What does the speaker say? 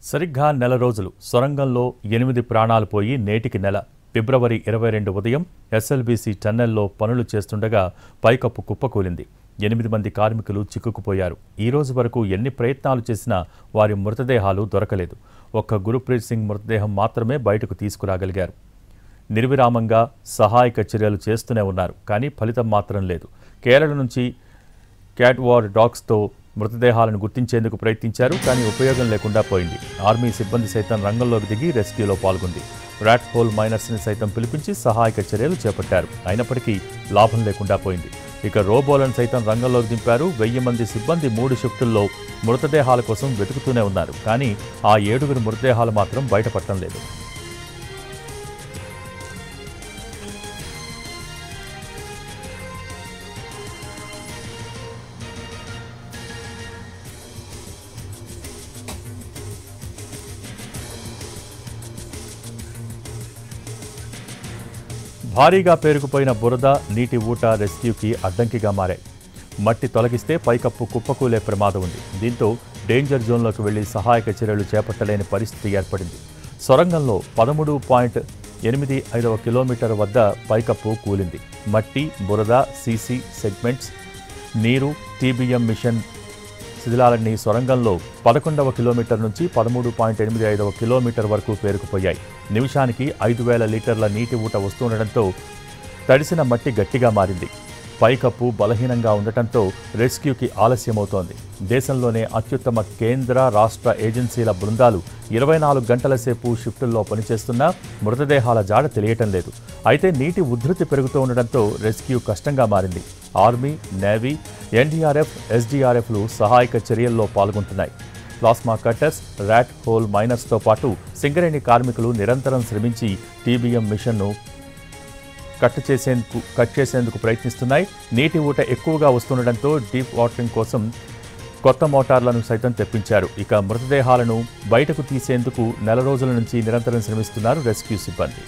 సరిగ్గా నెల రోజులు సొరంగంలో 8 ప్రాణాలు పోయి నేటికి నెల ఫిబ్రవరి 22 ఉదయం ఎస్ఎల్బీసీ టన్నెల్లో పనులు చేస్తుండగా పైకప్పు కుప్పకూలింది. 8 మంది కార్మికులు చిక్కుకుపోయారు. ఈ రోజు వరకు ఎన్ని ప్రయత్నాలు చేసినా వారి మృతదేహాలు దొరకలేదు. ఒక్క గురుప్రీత్ సింగ్ మృతదేహం మాత్రమే బయటకు తీసుకురాగలిగారు. నిర్విరామంగా సహాయక చర్యలు చేస్తూనే ఉన్నారు, కానీ ఫలితం మాత్రం లేదు. కేరళ నుంచి క్యాట్వార్ డాగ్స్తో మృతదేహాలను గుర్తించేందుకు ప్రయత్నించారు, కానీ ఉపయోగం లేకుండా పోయింది. ఆర్మీ సిబ్బంది సైతం రంగంలోకి దిగి రెస్క్యూలో పాల్గొంది. ర్యాట్ హోల్ మైనర్స్ని సైతం పిలిపించి సహాయక చర్యలు చేపట్టారు. అయినప్పటికీ లాభం లేకుండా పోయింది. ఇక రోబోలను సైతం రంగంలోకి దింపారు. 1000 మంది సిబ్బంది 3 షిఫ్టుల్లో మృతదేహాల కోసం వెతుకుతూనే ఉన్నారు, కానీ ఆ 7 మృతదేహాలు మాత్రం బయటపడటం లేదు. భారీగా పేరుకుపోయిన బురద, నీటి ఊట రెస్క్యూకి అడ్డంకిగా మారాయి. మట్టి తొలగిస్తే పైకప్పు కుప్పకూలే ప్రమాదం ఉంది. దీంతో డేంజర్ జోన్లోకి వెళ్లి సహాయక చర్యలు చేపట్టలేని పరిస్థితి ఏర్పడింది. సొరంగంలో 13.85 కిలోమీటర్ వద్ద పైకప్పు కూలింది. మట్టి, బురద, సీసీ సెగ్మెంట్స్, నీరు, టీబీఎం మిషన్ శిథిలాలన్నీ సొరంగంలో 11వ కిలోమీటర్ నుంచి 13.85 కిలోమీటర్ వరకు పేరుకుపోయాయి. నిమిషానికి 5000 లీటర్ల నీటి ఊట వస్తుండటంతో తడిసిన మట్టి గట్టిగా మారింది. పైకప్పు బలహీనంగా ఉండటంతో రెస్క్యూకి ఆలస్యమవుతోంది. దేశంలోనే అత్యుత్తమ కేంద్ర, రాష్ట్ర ఏజెన్సీల బృందాలు 24 గంటల సేపు షిఫ్టుల్లో పనిచేస్తున్నా మృతదేహాల జాడ తెలియటం లేదు. అయితే నీటి ఉధృతి పెరుగుతూ ఉండటంతో రెస్క్యూ కష్టంగా మారింది. ఆర్మీ, నేవీ, ఎన్డీఆర్ఎఫ్, ఎస్డీఆర్ఎఫ్లు సహాయక చర్యల్లో పాల్గొంటున్నాయి. ప్లాస్మా కట్టర్స్, ర్యాట్ హోల్ మైనర్స్తో పాటు సింగరేణి కార్మికులు నిరంతరం శ్రమించి టీబీఎం మిషన్ను కట్ చేసేందుకు ప్రయత్నిస్తున్నాయి. నీటి ఊట ఎక్కువగా వస్తుండటంతో డీప్ వాటరింగ్ కోసం కొత్త మోటార్లను సైతం తెప్పించారు. ఇక మృతదేహాలను బయటకు తీసేందుకు నెల రోజుల నుంచి నిరంతరం శ్రమిస్తున్నారు రెస్క్యూ సిబ్బంది.